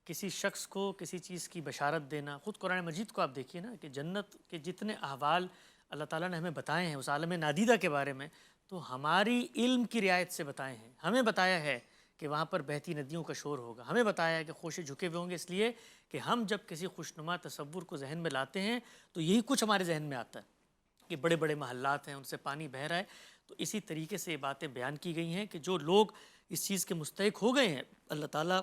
کسی شخص کو کسی چیز کی بشارت دینا، خود قرآن مجید کو آپ دیکھیے نا کہ جنت کے جتنے احوال اللہ تعالیٰ نے ہمیں بتائے ہیں اس عالم نادیدہ کے بارے میں، تو ہماری علم کی رعایت سے بتائے ہیں. ہمیں بتایا ہے کہ وہاں پر بہتی ندیوں کا شور ہوگا. ہمیں بتایا ہے کہ خوشے جھکے ہوئے ہوں گے، اس لیے کہ ہم جب کسی خوشنما تصور کو ذہن میں لاتے ہیں تو یہی کچھ ہمارے ذہن میں آتا ہے کہ بڑے بڑے محلات ہیں، ان سے پانی بہہ رہا ہے. تو اسی طریقے سے یہ باتیں بیان کی گئی ہیں کہ جو لوگ اس چیز کے مستحق ہو گئے ہیں، اللہ تعالیٰ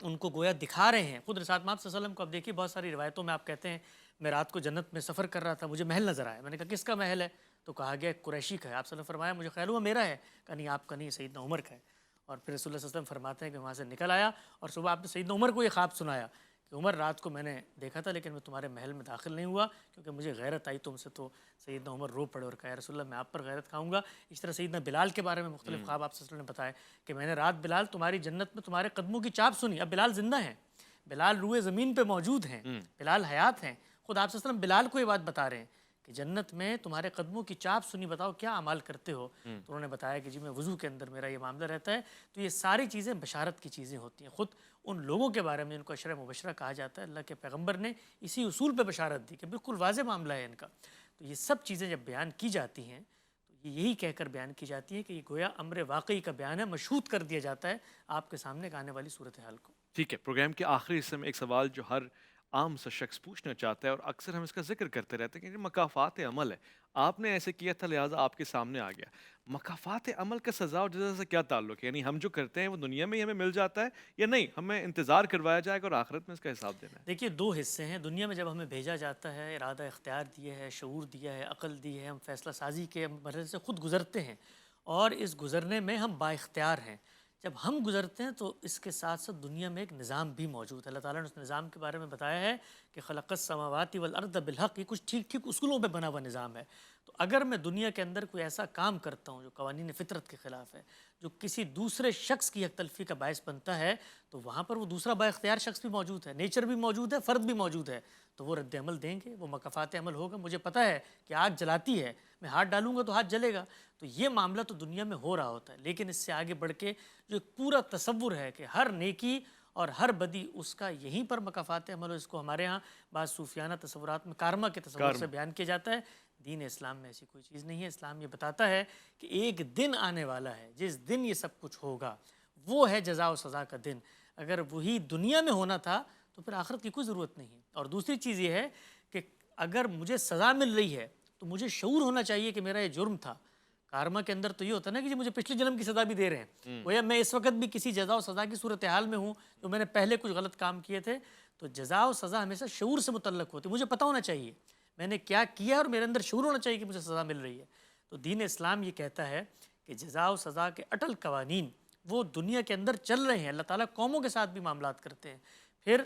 ان کو گویا دکھا رہے ہیں. خود رسالت مآب صلی اللہ علیہ وسلم کو اب دیکھیے، بہت ساری روایتوں میں آپ کہتے ہیں میں رات کو جنت میں سفر کر رہا تھا، مجھے محل نظر آیا. میں نے کہا کس کا محل ہے؟ تو کہا گیا قریشی کا ہے. آپ صلی اللہ علیہ وسلم فرمایا مجھے خیال ہوا میرا ہے. کہا نہیں، آپ کا نہیں، سیدنا عمر کا ہے. اور پھر رسول اللہ صلی اللہ علیہ وسلم فرماتے ہیں کہ وہاں سے نکل آیا اور صبح آپ نے سیدنا عمر کو یہ خواب سنایا کہ عمر رات کو میں نے دیکھا تھا لیکن میں تمہارے محل میں داخل نہیں ہوا کیونکہ مجھے غیرت آئی تم سے. تو سیدنا عمر رو پڑے اور کہا یا رسول اللہ میں آپ پر غیرت کھاؤں گا. اس طرح سیدنا بلال کے بارے میں مختلف خواب آپ صلی اللہ علیہ وسلم نے بتایا کہ میں نے رات بلال تمہاری جنت میں تمہارے قدموں کی چاپ سنی. اب بلال زندہ ہیں، بلال روئے زمین پہ موجود ہیں، بلال حیات ہیں. خود آپ صلی اللہ علیہ وسلم بلال کو یہ بات بتا رہے ہیں کہ جنت میں تمہارے قدموں کی چاپ سنی، بتاؤ کیا اعمال کرتے ہو؟ تو انہوں نے بتایا کہ جی میں وضو کے اندر میرا یہ معاملہ رہتا ہے. تو یہ ساری چیزیں بشارت کی چیزیں ہوتی ہیں. خود ان لوگوں کے بارے میں ان کو عشرہ مبشرہ کہا جاتا ہے. اللہ کے پیغمبر نے اسی اصول پہ بشارت دی کہ بالکل واضح معاملہ ہے ان کا. تو یہ سب چیزیں جب بیان کی جاتی ہیں تو یہی کہہ کر بیان کی جاتی ہے کہ یہ گویا امر واقعی کا بیان ہے، مشہود کر دیا جاتا ہے آپ کے سامنے آنے والی صورتحال کو. ٹھیک ہے، پروگرام کے آخری حصے میں ایک سوال جو ہر عام سا شخص پوچھنا چاہتا ہے اور اکثر ہم اس کا ذکر کرتے رہتے ہیں کہ مکافات عمل ہے. آپ نے ایسے کیا تھا لہٰذا آپ کے سامنے آ گیا. مکافات عمل کا سزا اور جزا سے کیا تعلق ہے؟ یعنی ہم جو کرتے ہیں وہ دنیا میں ہی ہمیں مل جاتا ہے یا نہیں ہمیں انتظار کروایا جائے گا اور آخرت میں اس کا حساب دینا ہے؟ دیکھیے دو حصے ہیں. دنیا میں جب ہمیں بھیجا جاتا ہے، ارادہ اختیار دیا ہے، شعور دیا ہے، عقل دی ہے، ہم فیصلہ سازی کے مرحلے سے خود گزرتے ہیں اور اس گزرنے میں ہم با اختیار ہیں. جب ہم گزرتے ہیں تو اس کے ساتھ ساتھ دنیا میں ایک نظام بھی موجود ہے. اللہ تعالیٰ نے اس نظام کے بارے میں بتایا ہے کہ خلق السماوات والارض بالحق، یہ کچھ ٹھیک ٹھیک اصولوں پہ بنا ہوا نظام ہے. تو اگر میں دنیا کے اندر کوئی ایسا کام کرتا ہوں جو قوانین فطرت کے خلاف ہے، جو کسی دوسرے شخص کی حق تلفی کا باعث بنتا ہے، تو وہاں پر وہ دوسرا با اختیار شخص بھی موجود ہے، نیچر بھی موجود ہے، فرد بھی موجود ہے. تو وہ رد عمل دیں گے، وہ مکافات عمل ہوگا. مجھے پتہ ہے کہ آگ جلاتی ہے، میں ہاتھ ڈالوں گا تو ہاتھ جلے گا. تو یہ معاملہ تو دنیا میں ہو رہا ہوتا ہے. لیکن اس سے آگے بڑھ کے جو ایک پورا تصور ہے کہ ہر نیکی اور ہر بدی اس کا یہیں پر مکافات عمل ہو، اس کو ہمارے ہاں بعض صوفیانہ تصورات میں کارما کے تصور سے بیان کیا جاتا ہے. دین اسلام میں ایسی کوئی چیز نہیں ہے. اسلام یہ بتاتا ہے کہ ایک دن آنے والا ہے جس دن یہ سب کچھ ہوگا، وہ ہے جزا و سزا کا دن. اگر وہی دنیا میں ہونا تھا تو پھر آخرت کی کوئی ضرورت نہیں ہے. اور دوسری چیز یہ ہے کہ اگر مجھے سزا مل رہی ہے تو مجھے شعور ہونا چاہیے کہ میرا یہ جرم تھا. کارما کے اندر تو یہ ہوتا ہے نا کہ جی مجھے پچھلے جنم کی سزا بھی دے رہے ہیں، گویا میں اس وقت بھی کسی جزا و سزا کی صورتحال میں ہوں جو میں نے پہلے کچھ غلط کام کیے تھے. تو جزا و سزا ہمیشہ شعور سے متعلق ہوتی ہے. مجھے پتہ ہونا چاہیے میں نے کیا کیا اور میرے اندر شعور ہونا چاہیے کہ مجھے سزا مل رہی ہے. تو دین اسلام یہ کہتا ہے کہ جزا و سزا کے اٹل قوانین وہ دنیا کے اندر چل رہے ہیں. اللہ تعالیٰ قوموں کے ساتھ بھی معاملات کرتے ہیں، پھر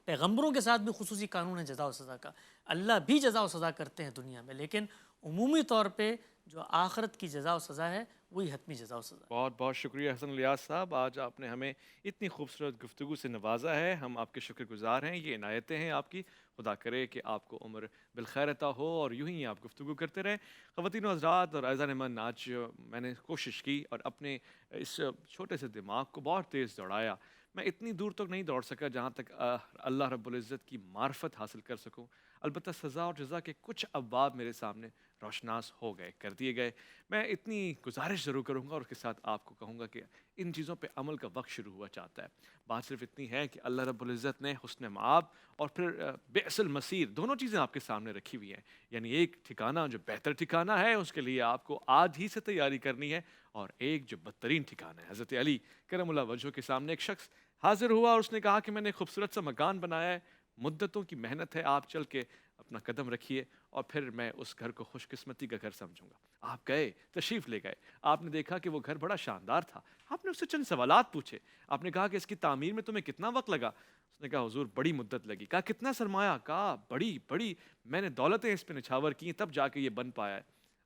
پیغمبروں کے ساتھ بھی خصوصی قانون ہے جزا و سزا کا. اللہ بھی جزا و سزا کرتے ہیں دنیا میں، لیکن عمومی طور پہ جو آخرت کی جزا و سزا ہے وہی حتمی جزا و سزا. بہت بہت شکریہ حسن الیاس صاحب، آج آپ نے ہمیں اتنی خوبصورت گفتگو سے نوازا ہے. ہم آپ کے شکر گزار ہیں. یہ عنایتیں ہیں آپ کی. خدا کرے کہ آپ کو عمر بالخیر عطا ہو اور یوں ہی آپ گفتگو کرتے رہیں. خواتین و حضرات اور اعزان من، آج میں نے کوشش کی اور اپنے اس چھوٹے سے دماغ کو بہت تیز دوڑایا. میں اتنی دور تک نہیں دوڑ سکا جہاں تک اللہ رب العزت کی معرفت حاصل کر سکوں. البتہ سزا اور جزا کے کچھ ابواب میرے سامنے روشناس ہو گئے، کر دیے گئے. میں اتنی گزارش ضرور کروں گا اور اس کے ساتھ آپ کو کہوں گا کہ ان چیزوں پہ عمل کا وقت شروع ہوا چاہتا ہے. بات صرف اتنی ہے کہ اللہ رب العزت نے حسن مآب اور پھر بئس المصیر دونوں چیزیں آپ کے سامنے رکھی ہوئی ہیں. یعنی ایک ٹھکانہ جو بہتر ٹھکانہ ہے اس کے لیے آپ کو آج ہی سے تیاری کرنی ہے، اور ایک جو بدترین ٹھکانہ ہے. حضرت علی کرم اللہ وجہہ کے سامنے ایک شخص حاضر ہوا اور اس نے کہا کہ میں نے خوبصورت سا مکان بنایا ہے، مدتوں کی محنت ہے، آپ چل کے اپنا قدم رکھیے اور پھر میں اس گھر کو خوش قسمتی کا گھر سمجھوں گا. آپ گئے، تشریف لے گئے. آپ نے دیکھا کہ وہ گھر بڑا شاندار تھا. آپ نے اس سے چند سوالات پوچھے. آپ نے کہا کہ اس کی تعمیر میں تمہیں کتنا وقت لگا؟ اس نے کہا حضور بڑی مدت لگی. کہا کتنا سرمایہ؟ کہا بڑی میں نے دولتیں اس پہ نچھاور کی تب جا کے یہ بن پایا ہے.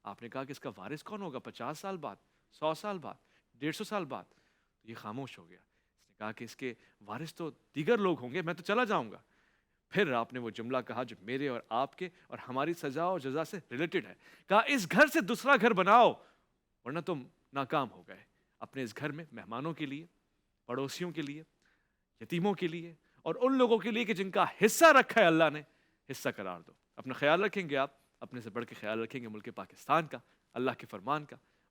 آپ نے کہا کہ اس کا وارث کون ہوگا؟ 50 سال بعد، 100 سال بعد، 150 سال بعد. یہ خاموش ہو گیا. اس نے کہا کہ اس کے وارث تو دیگر لوگ ہوں گے، میں تو چلا جاؤں گا. پھر آپ نے وہ جملہ کہا جو میرے اور آپ کے اور ہماری سزا اور جزا سے ریلیٹڈ ہے. کہا اس گھر سے دوسرا گھر بناؤ ورنہ تم ناکام ہو گئے. اپنے اس گھر میں مہمانوں کے لیے، پڑوسیوں کے لیے، یتیموں کے لیے اور ان لوگوں کے لیے کہ جن کا حصہ رکھا ہے اللہ نے، حصہ قرار دو. اپنا خیال رکھیں گے آپ، اپنے سے بڑھ کے خیال رکھیں گے ملک پاکستان کا، اللہ کے فرمان کا.